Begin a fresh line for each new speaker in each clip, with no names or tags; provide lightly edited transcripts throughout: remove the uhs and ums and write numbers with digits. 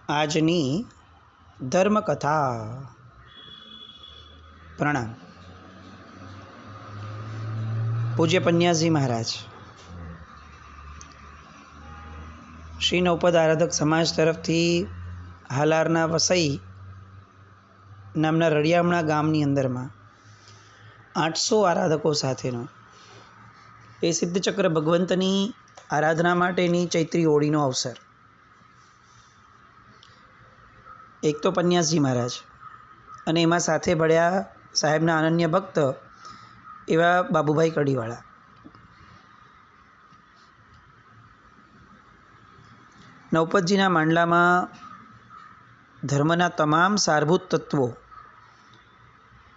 આજની ધર્મકથા. પ્રણામ. પૂજ્ય પન્યાસજી મહારાજ શ્રી નૌપદ આરાધક સમાજ તરફથી હાલારના વસઈ નામના રળિયામણા ગામની અંદરમાં 800 આરાધકો સાથેનો એ સિદ્ધચક્ર ભગવંતની આરાધના માટેની ચૈત્રી હોળીનો અવસર. એક તો પન્યાસજી મહારાજ અને એમાં સાથે ભળ્યા સાહેબના અનન્ય ભક્ત એવા બાબુભાઈ કડીવાળા. નૌપતજીના માંડલામાં ધર્મના તમામ સારભૂત તત્વો,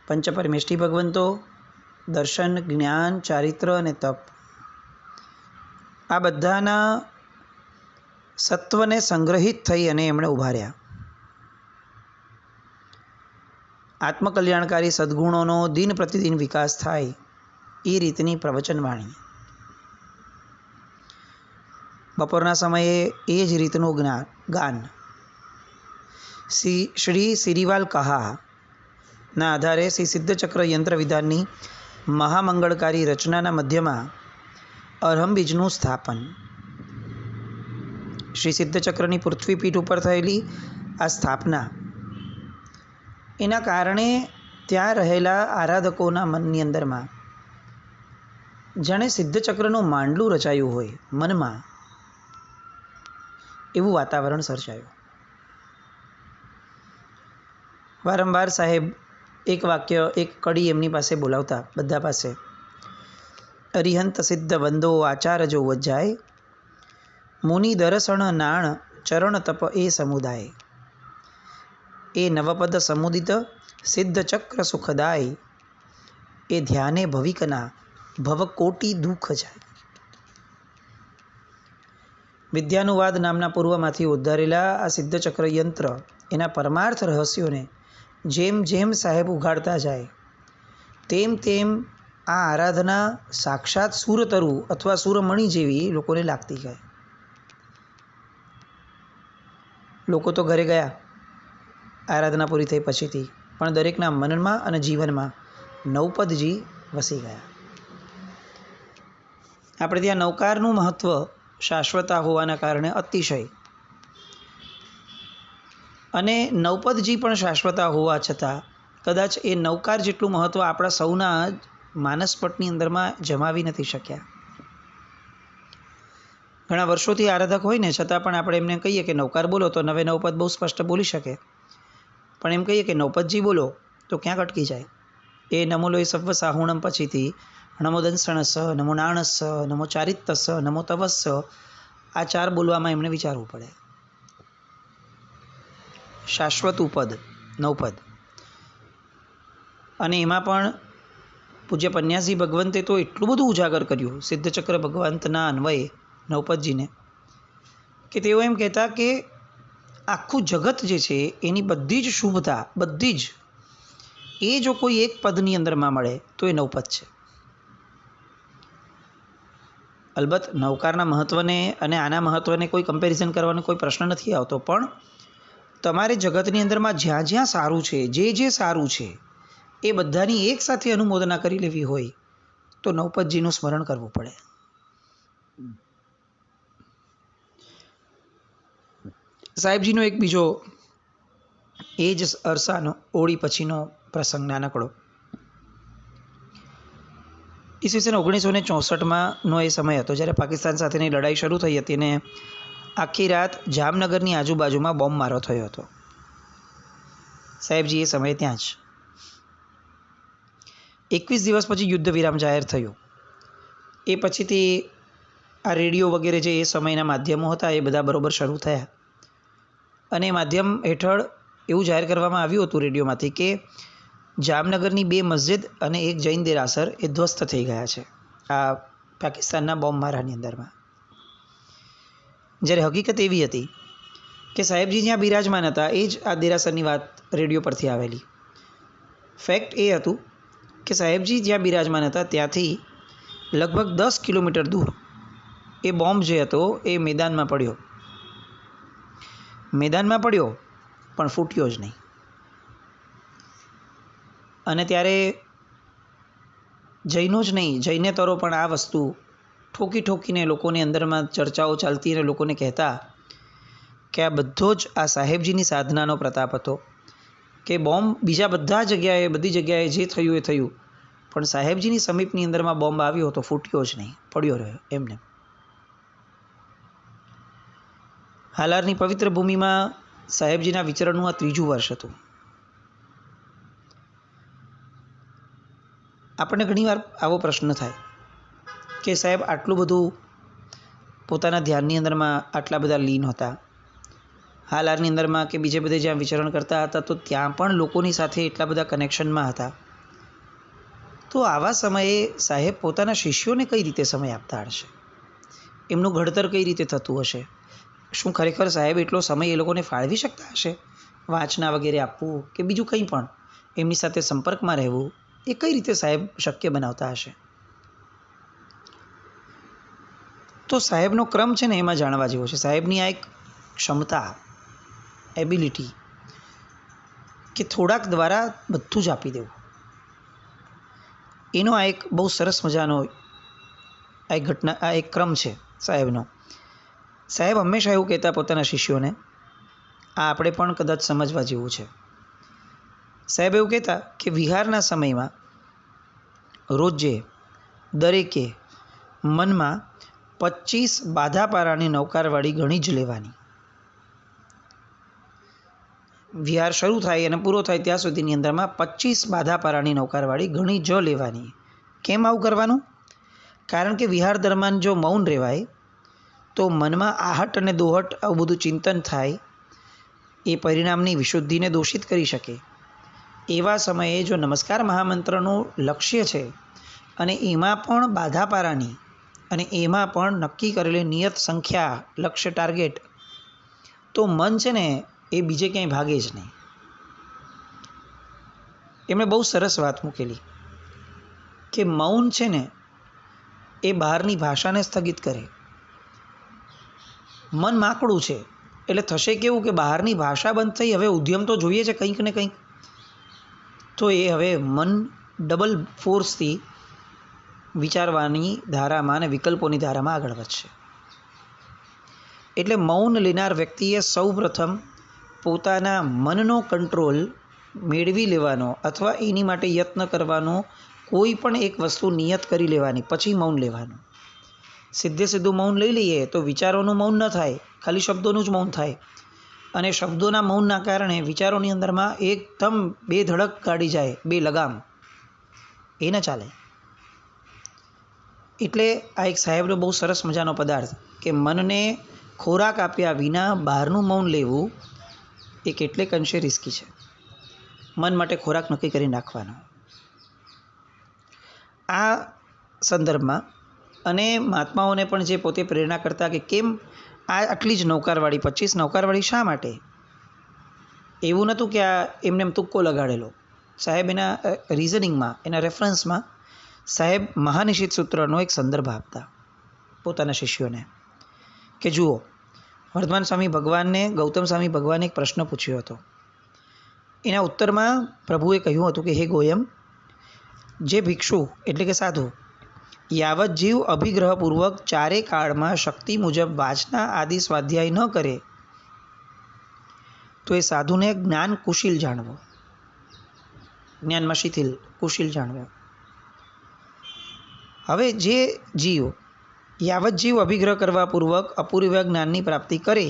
પંચપરમેષ્ઠી ભગવંતો, દર્શન, જ્ઞાન, ચારિત્ર અને તપ, આ બધાના સત્વને સંગ્રહિત થઈ અને એમણે ઊભા રહ્યા. આત્મકલ્યાણકારી સદ્ગુણોનો દિન પ્રતિદિન વિકાસ થાય એ રીતની પ્રવચનવાણી. બપોરના સમયે એ જ રીતનું ગાન. શ્રી સિરીવાલ કહાના આધારે શ્રી સિદ્ધચક્ર યંત્ર વિધાનની મહામંગળકારી રચનાના મધ્યમાં અરહમ બીજનું સ્થાપન. શ્રી સિદ્ધચક્રની પૃથ્વીપીઠ ઉપર થયેલી આ સ્થાપના, એના કારણે ત્યાં રહેલા આરાધકોના મનની અંદરમાં જાણે સિદ્ધચક્રનું માંડલું રચાયું હોય મનમાં, એવું વાતાવરણ સર્જાયું. વારંવાર સાહેબ એક વાક્ય, એક કડી એમની પાસે બોલાવતા બધા પાસે. અરિહંત સિદ્ધ વંદો આચાર જો વજાય, મુનિ દરસણ નાણ ચરણ તપ એ સમુદાય. એ નવપદ સમુદિત સિદ્ધચક્ર સુખદાય, એ ધ્યાને ભવિકના ભવકોટી દુઃખ જાય. વિદ્યાનુવાદ નામના પૂર્વમાંથી ઉદ્ધારેલા આ સિદ્ધચક્ર યંત્ર, એના પરમાર્થ રહસ્યોને જેમ જેમ સાહેબ ઉઘાડતા જાય તેમ તેમ આ આરાધના સાક્ષાત સુરતરુ અથવા સુરમણી જેવી લોકોને લાગતી ગઈ. લોકો તો ઘરે ગયા આરાધના પૂરી થઈ પછીથી, પણ દરેકના મનમાં અને જીવનમાં નૌપદજી વસી ગયા. આપણે ત્યાં નૌકારનું મહત્ત્વ શાશ્વતા હોવાના કારણે અતિશય, અને નૌપદજી પણ શાશ્વતા હોવા છતાં કદાચ એ નૌકાર જેટલું મહત્ત્વ આપણા સૌના માનસપટની અંદરમાં જમાવી નથી શક્યા. ઘણા વર્ષોથી આરાધક હોય ને છતાં પણ આપણે એમને કહીએ કે નૌકાર બોલો તો નવે નૌપદ બહુ સ્પષ્ટ બોલી શકે, પણ એમ કહીએ કે નૌપદજી બોલો તો ક્યાંક અટકી જાય. એ નમો લોય સવ્વ સાહુણમ પછીથી નમો દંસણસ, નમો નાણસ, નમો ચારિત્તસ, નમો તવસ, આ 4 બોલવામાં એમને વિચારવું પડે. શાશ્વત ઉપદ નૌપદ. અને એમાં પણ પૂજ્ય પન્યાસજી ભગવંતે તો એટલું બધું ઉજાગર કર્યું સિદ્ધચક્ર ભગવંતના અન્વયે નૌપદજીને, કે તેઓ એમ કહેતા કે આખું જગત જે છે એની બધી જ શુભતા, બધી જ, એ જો કોઈ એક પદની અંદરમાં મળે તો એ નૌપદ છે. અલબત્ત નૌકારના મહત્ત્વને અને આના મહત્ત્વને કોઈ કમ્પેરિઝન કરવાનો કોઈ પ્રશ્ન નથી આવતો, પણ તમારે જગતની અંદરમાં જ્યાં જ્યાં સારું છે, જે સારું છે, એ બધાની એકસાથે અનુમોદના કરી લેવી હોય તો નૌપદજીનું સ્મરણ કરવું પડે. સાહેબજીનો એક બીજો એ જ અરસાનો હોળી પછીનો પ્રસંગ નાનકડો. ઈસવીસન 1964નો એ સમય હતો જ્યારે પાકિસ્તાન સાથેની લડાઈ શરૂ થઈ હતી અને આખી રાત જામનગરની આજુબાજુમાં બોમ્બ મારો થયો હતો. સાહેબજી એ સમયે ત્યાં જ. 21 દિવસ પછી યુદ્ધ વિરામ જાહેર થયું. એ પછીથી આ રેડિયો વગેરે જે એ સમયના માધ્યમો હતા એ બધા બરોબર શરૂ થયા, અને માધ્યમ હેઠળ એવું જાહેર કરવામાં આવ્યું હતું રેડિયોમાંથી કે જામનગરની 2 મસ્જિદ અને એક જૈન દેરાસર એ ધ્વસ્ત થઈ ગયા છે આ પાકિસ્તાનના બોમ્બ મારાની અંદરમાં. જ્યારે હકીકત એવી હતી કે સાહેબજી જ્યાં બિરાજમાન હતા એ જ આ દેરાસરની વાત રેડિયો પરથી આવેલી. ફેક્ટ એ હતું કે સાહેબજી જ્યાં બિરાજમાન હતા ત્યાંથી લગભગ 10 કિલોમીટર દૂર એ બોમ્બ જે હતો એ મેદાનમાં પડ્યો. મેદાનમાં પડ્યો પણ ફૂટ્યો જ નહીં. અને ત્યારે જૈનો જ નહીં, જૈનેતરો પણ આ વસ્તુ ઠોકી ઠોકીને લોકોની અંદરમાં ચર્ચાઓ ચાલતી અને લોકોને કહેતા કે આ બધો જ આ સાહેબજીની સાધનાનો પ્રતાપ હતો કે બોમ્બ બીજા બધી જગ્યાએ જે થયું એ થયું, પણ સાહેબજીની સમીપની અંદરમાં બોમ્બ આવ્યો તો ફૂટ્યો જ નહીં, પડ્યો રહ્યો એમને. હાલારની પવિત્ર ભૂમિમાં સાહેબજીના વિચરણનું આ 3જું વર્ષ હતું. આપણને ઘણીવાર આવો પ્રશ્ન થાય કે સાહેબ આટલું બધું પોતાના ધ્યાનની અંદરમાં આટલા બધા લીન હતા, હાલારની અંદરમાં કે બીજે બધે જ્યાં વિચરણ કરતા હતા તો ત્યાં પણ લોકોની સાથે એટલા બધા કનેક્શનમાં હતા, તો આવા સમયે સાહેબ પોતાના શિષ્યોને કઈ રીતે સમય આપતા હશે? એમનું ઘડતર કઈ રીતે થતું હશે? શું ખરેખર સાહેબ એટલો સમય એ લોકોને ફાળવી શકતા હશે? વાંચના વગેરે આપવું કે બીજું કંઈ પણ એમની સાથે સંપર્કમાં રહેવું એ કઈ રીતે સાહેબ શક્ય બનાવતા હશે? તો સાહેબનો ક્રમ છે ને એમાં જાણવા જેવો છે. સાહેબની આ એક ક્ષમતા, એબિલિટી કે થોડાક દ્વારા બધું જ આપી દેવું, એનો આ એક બહુ સરસ મજાનો આ એક ક્રમ છે સાહેબનો. સાહેબ હંમેશા એવું કહેતા પોતાના શિષ્યોને, આ આપણે પણ કદાચ સમજવા જેવું છે. સાહેબ એવું કહેતા કે વિહારના સમયમાં રોજે દરેકે મનમાં 25 બાધાપારાની નૌકારવાળી ગણી જ લેવાની. વિહાર શરૂ થાય અને પૂરો થાય ત્યાં સુધીની અંદરમાં 25 બાધાપારાની નૌકારવાળી ગણી જ લેવાની. કેમ આવું કરવાનું? કારણ કે વિહાર દરમિયાન જો મૌન રહેવાય તો મનમાં આહટ અને દોહટ આવું બધું ચિંતન થાય, એ પરિણામની વિશુદ્ધિને દોષિત કરી શકે. એવા સમયે જો નમસ્કાર મહામંત્રનું લક્ષ્ય છે અને એમાં પણ બાધાપારાની અને એમાં પણ નક્કી કરેલી નિયત સંખ્યા, લક્ષ્ય, ટાર્ગેટ, તો મન છે ને એ બીજે ક્યાંય ભાગે જ નહીં. એમણે બહુ સરસ વાત મૂકેલી કે મૌન છે ને એ બહારની ભાષાને સ્થગિત કરે. મન માકડું છે એટલે થશે કેવું કે બહારની ભાષા બંધ થઈ, હવે ઉદ્યમ તો જોઈએ છે કંઈક ને કંઈક, તો એ હવે મન ડબલ ફોર્સથી વિચારવાની ધારામાં અને વિકલ્પોની ધારામાં આગળ વધશે. એટલે મૌન લેનાર વ્યક્તિએ સૌપ્રથમ પોતાના મનનો કંટ્રોલ મેળવી લેવાનો અથવા એની માટે યત્ન કરવાનો, કોઈ પણ એક વસ્તુ નિયત કરી લેવાની, પછી મૌન લેવાનું. સીધું મૌન લઈ લઈએ તો વિચારોનું મૌન ન થાય, ખાલી શબ્દોનું જ મૌન થાય. અને શબ્દોના મૌનના કારણે વિચારોની અંદરમાં એકદમ બે ધડક કાઢી જાય, બે લગામ, એ ન ચાલે. એટલે આ એક સાહેબનો બહુ સરસ મજાનો પદાર્થ કે મનને ખોરાક આપ્યા વિના બહારનું મૌન લેવું એ કેટલેક અંશે રિસ્કી છે. મન માટે ખોરાક નક્કી કરી નાખવાનો. આ સંદર્ભમાં અને મહાત્માઓને પણ જે પોતે પ્રેરણા કરતા કે કેમ આ આટલી જ નૌકારવાળી, 25 નૌકારવાળી શા માટે? એવું નહોતું કે આ એમને એમ તુક્કો લગાડેલો. સાહેબ એના રિઝનિંગમાં, એના રેફરન્સમાં સાહેબ મહાનિશિત સૂત્રનો એક સંદર્ભ આપતા પોતાના શિષ્યોને કે જુઓ, વર્ધમાન સ્વામી ભગવાનને, ગૌતમ સ્વામી ભગવાને એક પ્રશ્ન પૂછ્યો હતો. એના ઉત્તરમાં પ્રભુએ કહ્યું હતું કે હે ગોયમ, જે ભિક્ષુ એટલે કે સાધુ યાવત જીવ અભિગ્રહપૂર્વક ચારે કાળમાં શક્તિ મુજબ વાંચના આદિ સ્વાધ્યાય ન કરે તો એ સાધુને જ્ઞાન કુશીલ જાણવો, જ્ઞાનમાં શિથિલ, કુશીલ જાણવો. હવે જે જીવ યાવત જીવ અભિગ્રહ કરવા પૂર્વક અપૂર્વ જ્ઞાનની પ્રાપ્તિ કરે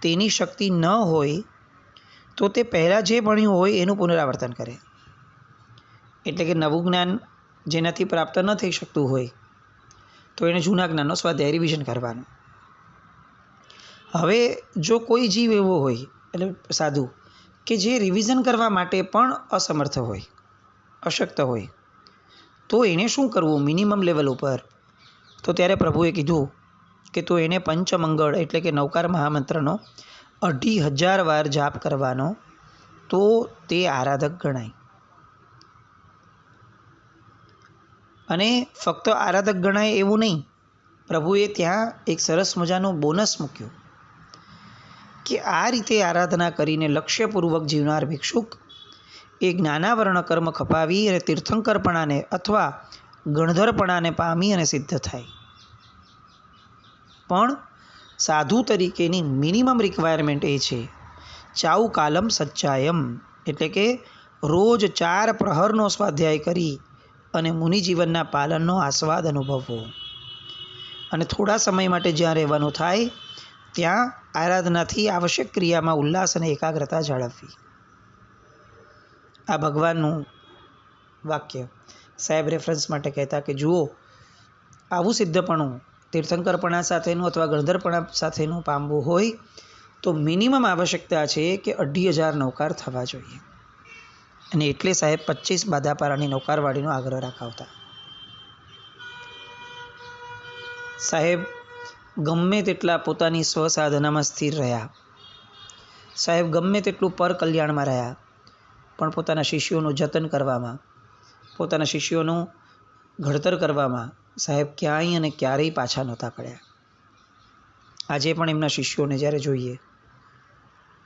તેની શક્તિ ન હોય તો તે પહેલાં જે ભણ્યું હોય એનું પુનરાવર્તન કરે. એટલે કે નવું જ્ઞાન જેનાથી પ્રાપ્ત ન થઈ શકતું હોય તો એને જૂના જ્ઞાનનો સ્વાધ્યાય રિવિઝન કરવાનું. હવે જો કોઈ જીવ એવો હોય, એટલે સાધુ, કે જે રિવિઝન કરવા માટે પણ અસમર્થ હોય, અશક્ત હોય, તો એને શું કરવું મિનિમમ લેવલ ઉપર? તો ત્યારે પ્રભુએ કીધું કે તો એને પંચમંગળ એટલે કે નૌકાર મહામંત્રનો 25,000 વાર જાપ કરવાનો, તો તે આરાધક ગણાય. અને ફક્ત આરાધક ગણાય એવું નહીં, પ્રભુએ ત્યાં એક સરસ મજાનું બોનસ મૂક્યું કે આ રીતે આરાધના કરીને લક્ષ્યપૂર્વક જીવનાર ભિક્ષુક એ જ્ઞાનાવરણ કર્મ ખપાવી અને તીર્થંકરપણાને અથવા ગણધરપણાને પામી અને સિદ્ધ થાય. પણ સાધુ તરીકેની મિનિમમ રિક્વાયરમેન્ટ એ છે ચાઉ કાલમ સચ્ચાયમ, એટલે કે રોજ 4 પ્રહરનો સ્વાધ્યાય કરી અને મુનિજીવનના પાલનનો આસ્વાદ અનુભવવો અને થોડા સમય માટે જ્યાં રહેવાનું થાય ત્યાં આરાધનાથી આવશ્યક ક્રિયામાં ઉલ્લાસ અને એકાગ્રતા જાળવવી. આ ભગવાનનું વાક્ય સાહેબ રેફરન્સ માટે કહેતા કે જુઓ, આવું સિદ્ધપણું તીર્થંકરપણા સાથેનું અથવા ગણધરપણા સાથેનું પામવું હોય તો મિનિમમ આવશ્યકતા છે કે 2,500 નૌકાર થવા જોઈએ. અને એટલે સાહેબ 25 બાધાપારાની નૌકારવાળીનો આગ્રહ રાખાવતા. સાહેબ ગમે તેટલા પોતાની સ્વસાધનામાં સ્થિર રહ્યા, સાહેબ ગમે તેટલું પર કલ્યાણમાં રહ્યા, પણ પોતાના શિષ્યોનું જતન કરવામાં, પોતાના શિષ્યોનું ઘડતર કરવામાં સાહેબ ક્યાંય અને ક્યારેય પાછા નહોતા પડ્યા. આજે પણ એમના શિષ્યોને જ્યારે જોઈએ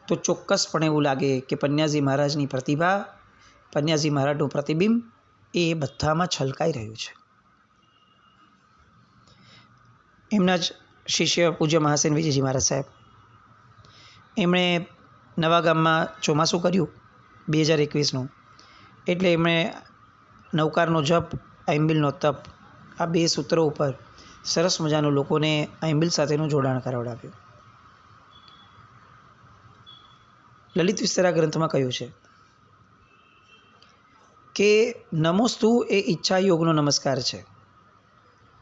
તો ચોક્કસપણે એવું લાગે કે પન્યાજી મહારાજની પ્રતિભા, પન્યાજી મહારાજનું પ્રતિબિંબ એ બધામાં છલકાઈ રહ્યું છે. એમના જ શિષ્ય પૂજ્ય મહાસેન વિજયજી મહારાજ સાહેબ, એમણે નવાગામમાં ચોમાસું કર્યું 2021નું, એટલે એમણે નવકારનો જપ, આઈમ્બિલનો તપ, આ 2 સૂત્રો ઉપર સરસ મજાનું લોકોને આઈમ્બિલ સાથેનું જોડાણ કરાવડાવ્યું. લલિત વિસ્તરા ગ્રંથમાં કહ્યું છે કે નમોસ્તુ એ ઈચ્છા યોગનો નમસ્કાર છે,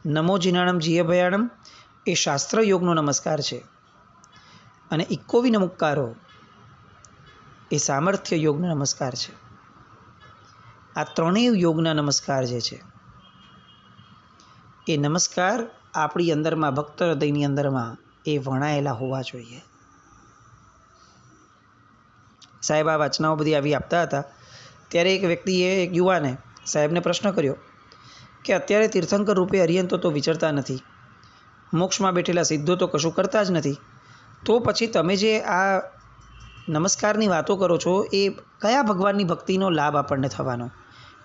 નમો જીનાણમ જીયભયાણમ એ શાસ્ત્ર યોગનો નમસ્કાર છે, અને ઇક્કોવી નમુક્કારો એ સામર્થ્ય યોગનો નમસ્કાર છે. આ ત્રણેય યોગના નમસ્કાર જે છે એ નમસ્કાર આપણી અંદરમાં, ભક્ત હૃદયની અંદરમાં એ વણાયેલા હોવા જોઈએ. સાહેબ આ વાચનાઓ બધી આવી આપતા હતા ત્યારે એક વ્યક્તિએ, એક યુવાને સાહેબને પ્રશ્ન કર્યો કે અત્યારે તીર્થંકર રૂપે હરિયંતો તો વિચરતા નથી, મોક્ષમાં બેઠેલા સિદ્ધો તો કશું કરતા જ નથી, તો પછી તમે જે આ નમસ્કારની વાતો કરો છો એ કયા ભગવાનની ભક્તિનો લાભ આપણને થવાનો?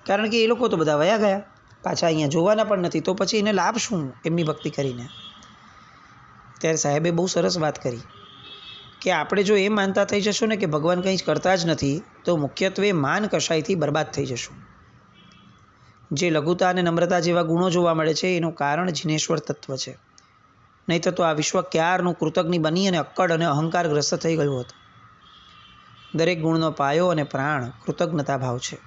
કારણ કે એ લોકો તો બધા વયા ગયા, પાછા અહીંયા જોવાના પણ નથી, તો પછી એને લાભ શું એમની ભક્તિ કરીને? ત્યારે સાહેબે બહુ સરસ વાત કરી કે આપણે જો એમ માનતા થઈ જશું ને કે ભગવાન કંઈ જ કરતા જ નથી, તો મુખ્યત્વે માન કશાયથી બરબાદ થઈ જશું. જે લઘુતા અને નમ્રતા જેવા ગુણો જોવા મળે છે એનું કારણ જીનેશ્વર તત્વ છે. નહીં તો આ વિશ્વ ક્યારનું કૃતજ્ઞ બની અને અક્કડ અને અહંકારગ્રસ્ત થઈ ગયું હતું. દરેક ગુણનો પાયો અને પ્રાણ કૃતજ્ઞતા ભાવ છે.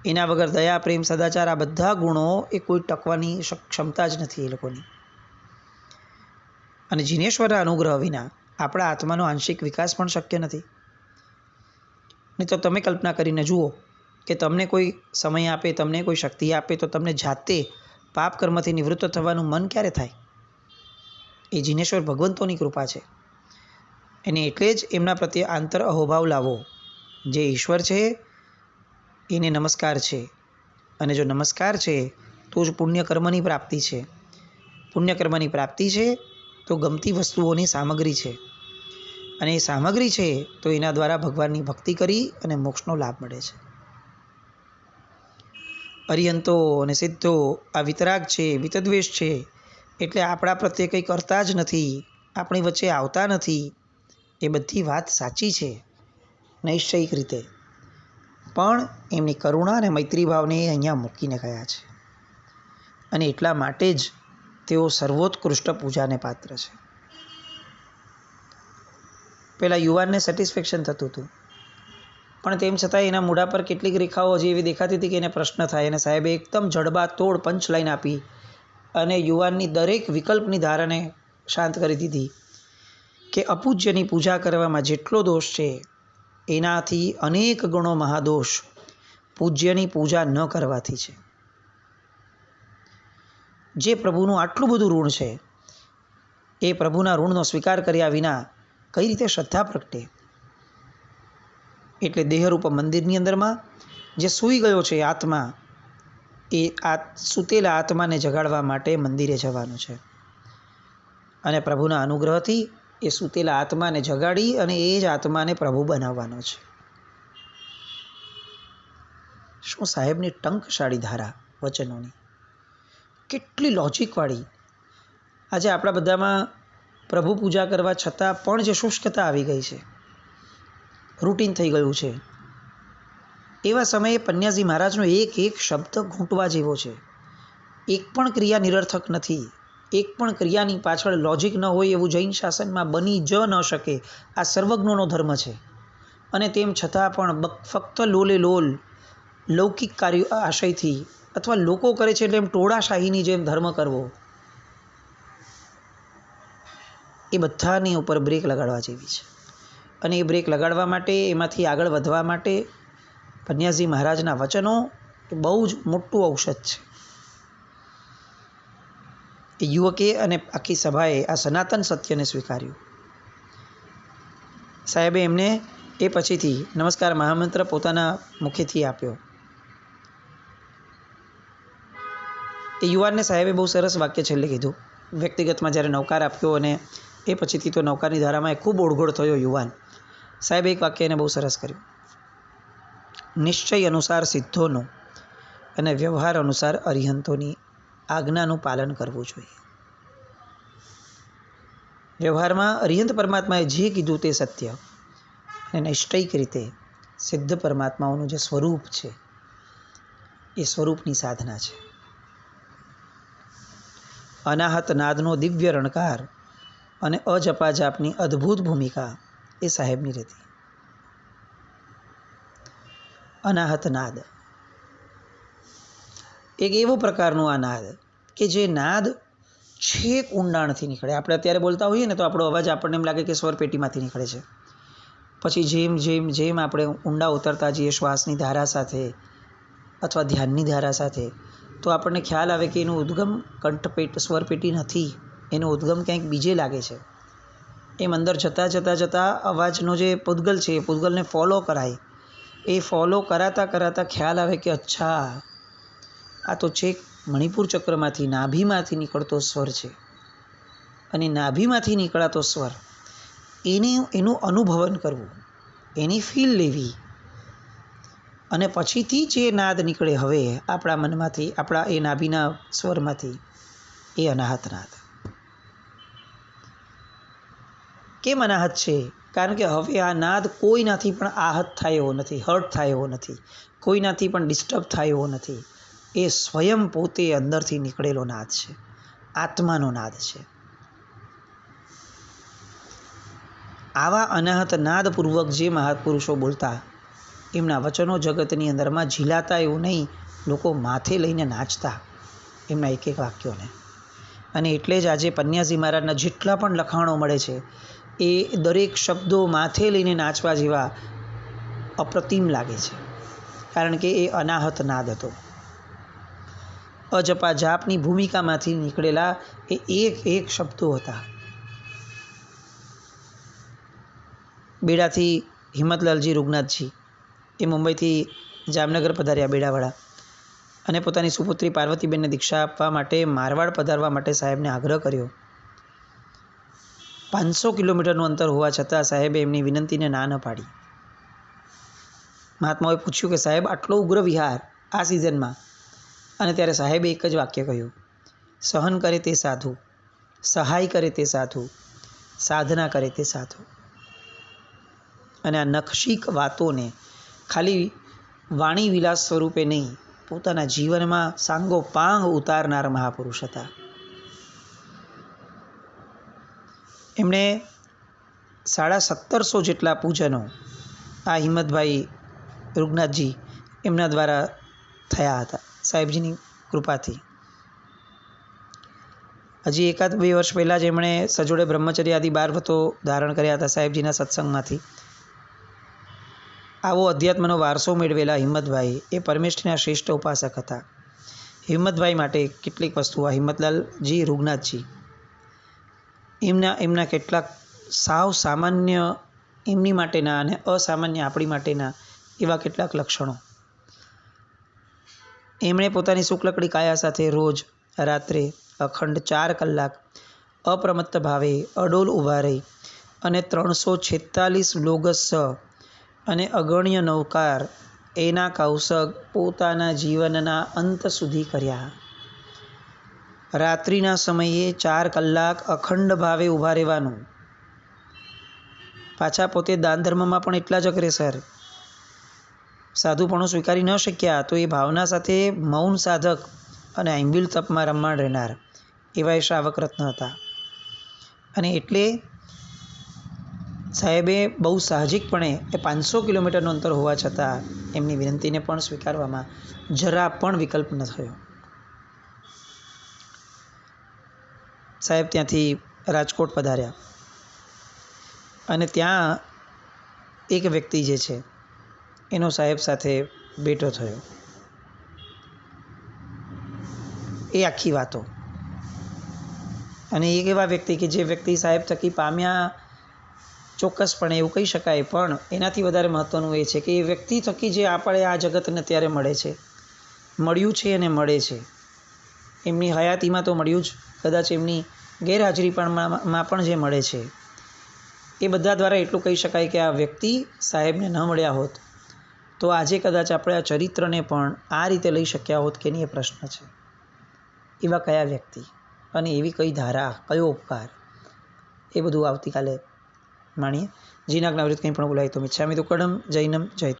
એના વગર દયા, પ્રેમ, સદાચાર, આ બધા ગુણો એ કોઈ ટકવાની ક્ષમતા જ નથી એ લોકોની. અને જીનેશ્વરના અનુગ્રહ વિના આપણા આત્માનો આંશિક વિકાસ પણ શક્ય નથી. નહીં તો તમે કલ્પના કરીને જુઓ કે તમને કોઈ સમય આપે, તમને કોઈ શક્તિ આપે, તો તમને જાતે પાપ કર્મથી નિવૃત્ત થવાનું મન ક્યારે થાય? એ જીનેશ્વર ભગવંતોની કૃપા છે. અને એટલે જ એમના પ્રત્યે આંતર અહોભાવ લાવો. જે ઈશ્વર છે એને નમસ્કાર છે, અને જો નમસ્કાર છે તો જ પુણ્યકર્મની પ્રાપ્તિ છે. પુણ્યકર્મની પ્રાપ્તિ છે તો ગમતી વસ્તુઓની સામગ્રી છે, અને એ સામગ્રી છે તો એના દ્વારા ભગવાનની ભક્તિ કરી અને મોક્ષનો લાભ મળે છે. અરિયંતો અને સિદ્ધો આ વિતરાગ છે, વિતદ્વેષ છે, એટલે આપણા પ્રત્યે કંઈ કરતા જ નથી, આપણી વચ્ચે આવતા નથી. એ બધી વાત સાચી છે નૈશ્ચયિક રીતે, પણ એમની કરુણા અને મૈત્રી ભાવને અહીંયા મૂકીને ગયા છે, અને એટલા માટે જ તેઓ સર્વોત્કૃષ્ટ પૂજાને પાત્ર છે. પેલા યુવાનને સેટિસ્ફેક્શન થતું હતું, પણ તેમ છતાં એના મોઢા પર કેટલીક રેખાઓ હજી એવી દેખાતી હતી કે એને પ્રશ્ન થાય, અને સાહેબે એકદમ જડબાતોડ પંચલાઈન આપી અને યુવાનની દરેક વિકલ્પની ધારાને શાંત કરી દીધી કે અપૂજ્યની પૂજા કરવામાં જેટલો દોષ છે એનાથી અનેક ગણો મહાદોષ પૂજ્યની પૂજા ન કરવાથી છે. જે પ્રભુનું આટલું બધું ઋણ છે એ પ્રભુના ઋણનો સ્વીકાર કર્યા વિના કઈ રીતે શ્રદ્ધા પ્રગટે? એટલે દેહરૂપ મંદિરની અંદરમાં જે સૂઈ ગયો છે આત્મા, એ આ સૂતેલા આત્માને જગાડવા માટે મંદિરે જવાનું છે, અને પ્રભુના અનુગ્રહથી એ સૂતેલા આત્માને જગાડી અને એ જ આત્માને પ્રભુ બનાવવાનો છે. શું સાહેબની ટંકશાળી ધારા વચનોની, કેટલી લોજિકવાળી. આજે આપણા બધામાં પ્રભુ પૂજા કરવા છતાં પણ જે શુષ્કતા આવી ગઈ છે, રૂટીન થઈ ગયું છે, એવા સમયે પન્યાજી મહારાજનો એક એક શબ્દ ઘૂંટવા જેવો છે. એક પણ ક્રિયા નિરર્થક નથી. એક પણ ક્રિયાની પાછળ લોજિક ન હોય એવું જૈન શાસનમાં બની જ ન શકે. આ સર્વજ્ઞોનો ધર્મ છે. અને તેમ છતાં પણ ફક્ત લોલે લોલ લૌકિક કાર્ય આશયથી અથવા લોકો કરે છે એટલે એમ ટોળાશાહીની જેમ ધર્મ કરવો, એ બધાની ઉપર બ્રેક લગાડવા જેવી છે. અને એ બ્રેક લગાડવા માટે, એમાંથી આગળ વધવા માટે પન્યાજી મહારાજના વચનો એ બહુ જ મોટું ઔષધ છે. એ યુવકે અને આખી સભાએ આ સનાતન સત્યને સ્વીકાર્યું. સાહેબે એમને એ પછીથી નમસ્કાર મહામંત્ર પોતાના મુખેથી આપ્યો. એ યુવાનને સાહેબે બહુ સરસ વાક્ય છેલ્લે કીધું. વ્યક્તિગતમાં જ્યારે નવકાર આપ્યો અને એ પછીથી તો નવકારની ધારામાં ખૂબ ઓળઘોળ થયો યુવાન. સાહેબે એક વાક્ય એને બહુ સરસ કર્યું. નિશ્ચય અનુસાર સિદ્ધોનું અને વ્યવહાર અનુસાર અરિહંતોની આજ્ઞાનું પાલન કરવું જોઈએ. વ્યવહારમાં અરિહંત પરમાત્માએ જે કીધું તે સત્ય, અને નૈષ્ઠિક રીતે સિદ્ધ પરમાત્માઓનું જે સ્વરૂપ છે એ સ્વરૂપની સાધના છે. અનાહત નાદનો દિવ્ય રણકાર અને અજપા જાપની અદ્ભુત ભૂમિકા એ સાહેબની રહેતી. અનાહત નાદ એક એવો પ્રકારનું આ નાદ કે જે નાદ છેક ઊંડાણથી નીકળે. આપણે અત્યારે બોલતા હોઈએ ને તો આપણો અવાજ આપણને એમ લાગે કે સ્વર પેટીમાંથી નીકળે છે. પછી જેમ જેમ જેમ આપણે ઊંડા ઉતરતા જઈએ શ્વાસની ધારા સાથે અથવા ધ્યાનની ધારા સાથે, તો આપણને ખ્યાલ આવે કે એનું ઉદ્ગમ કંઠપેટ સ્વરપેટી નથી, એનો ઉદ્ગમ ક્યાંક બીજે લાગે છે. એમ અંદર જતાં જતાં જતાં અવાજનો જે પૂદગલ છે એ પૂદગલને ફોલો કરાય. એ ફોલો કરાતા કરાતા ખ્યાલ આવે કે અચ્છા, આ તો છેક મણિપુર ચક્રમાંથી નાભીમાંથી નીકળતો સ્વર છે. અને નાભીમાંથી નીકળાતો સ્વર એનું અનુભવન કરવું, એની ફીલ લેવી, અને પછીથી જે નાદ નીકળે હવે આપણા મનમાંથી, આપણા એ નાભીના સ્વરમાંથી, એ અનાહત નાદ. કેમ અનાહત છે? કારણ કે હવે આ નાદ કોઈનાથી પણ આહત થાય એવો નથી, હર્ટ થાય એવો નથી, કોઈનાથી પણ ડિસ્ટર્બ થાય એવો નથી. એ સ્વયં પોતે અંદરથી નીકળેલો નાદ છે, આત્માનો નાદ છે. આવા અનાહત નાદપૂર્વક જે મહાપુરુષો બોલતા, એમના વચનો જગતની અંદરમાં ઝીલાતા એવું નહીં, લોકો માથે લઈને નાચતા એમના એક એક વાક્યોને. અને એટલે જ આજે પન્યાજી મહારાજના જેટલા પણ લખાણો મળે છે એ દરેક શબ્દો માથે લઈને નાચવા જેવા અપ્રતિમ લાગે છે. કારણ કે એ અનાહત નાદ હતો. અજપા જાપની ભૂમિકામાંથી નીકળેલા એ એક એક શબ્દો હતા. બેડાથી હિંમતલાલજી રૂગનાથજી એ મુંબઈથી જામનગર પધાર્યા બેડાવાળા, અને પોતાની સુપુત્રી પાર્વતીબેનને દીક્ષા આપવા માટે મારવાડ પધારવા માટે સાહેબને આગ્રહ કર્યો. 500 કિલોમીટરનું અંતર હોવા છતાં સાહેબે એમની વિનંતીને ના ન પાડી. મહાત્માઓએ પૂછ્યું કે સાહેબ આટલો ઉગ્ર વિહાર આ સિઝનમાં, અને ત્યારે સાહેબે એક જ વાક્ય કહ્યું, સહન કરે તે સાધુ, સહાય કરે તે સાધુ, સાધના કરે તે સાધુ. અને આ નખશીક વાતોને ખાલી વાણી વિલાસ સ્વરૂપે નહીં, પોતાના જીવનમાં સાંગો પાંગ ઉતારનાર મહાપુરુષ હતા. એમણે 1750 જેટલા પૂજનો આ હિંમતભાઈ રૂગનાથજી એમના દ્વારા થયા હતા સાહેબજીની કૃપાથી. હજી 1-2 વર્ષ પહેલાં જ એમણે સજોડે બ્રહ્મચર્ય આદિ 12 વ્રતો ધારણ કર્યા હતા સાહેબજીના સત્સંગમાંથી. આવો અધ્યાત્મનો વારસો મેળવેલા હિંમતભાઈ એ પરમેશ્વરના શ્રેષ્ઠ ઉપાસક હતા. હિંમતભાઈ માટે કેટલીક વસ્તુઓ, હિંમતલાલજી રૂગનાથજી એમના કેટલાક સાવ સામાન્ય એમની માટેના અને અસામાન્ય આપણી માટેના એવા કેટલાક લક્ષણો. એમણે પોતાની શુક્લકડી કાયા સાથે રોજ રાત્રે અખંડ 4 કલાક અપ્રમત્ત ભાવે અડોલ ઊભા રહી અને 346 લોગસ અને અગણ્ય નૌકાર એના કૌશક પોતાના જીવનના અંત સુધી કર્યા. રાત્રિના સમયે 4 કલાક અખંડ ભાવે ઊભા રહેવાનું. પાછા પોતે દાન ધર્મમાં પણ એટલા જ અગ્રેસર. સાધુપણું સ્વીકારી ન શક્યા તો એ ભાવના સાથે મૌન સાધક અને આંબિલ તપમાં રમમાણ રહેનાર એવા એ શ્રાવક રત્ન હતા. અને એટલે સાહેબે બહુ સાહજિકપણે એ 500 કિલોમીટરનું અંતર હોવા છતાં એમની વિનંતીને પણ સ્વીકારવામાં જરા પણ વિકલ્પ ન થયો. સાહેબ ત્યાંથી રાજકોટ પધાર્યા અને ત્યાં એક વ્યક્તિ જે છે એનો સાહેબ સાથે ભેટો થયો. એ આખી વાતો. અને એક એવા વ્યક્તિ કે જે વ્યક્તિ સાહેબ થકી પામ્યા ચોક્કસપણે એવું કહી શકાય, પણ એનાથી વધારે મહત્ત્વનું એ છે કે એ વ્યક્તિ થકી જે આપણે આ જગતને અત્યારે મળે છે, મળ્યું છે અને મળે છે. એમની હયાતીમાં તો મળ્યું જ, કદાચ એમની ગેરહાજરીમાં પણ જે મળે છે એ બધા દ્વારા એટલું કહી શકાય કે આ વ્યક્તિ સાહેબને ન મળ્યા હોત તો આજે કદાચ આપણે આ ચરિત્રને પણ આ રીતે લઈ શક્યા હોત કે નહીં એ પ્રશ્ન છે. એવા કયા વ્યક્તિ અને એવી કઈ ધારા, કયો ઉપકાર, એ બધું આવતીકાલે માણીએ. જીનાજ્ઞાવૃત્ત કંઈ પણ બોલાય તો મિચ્છામિ દુક્કડમ. જૈનમ જય.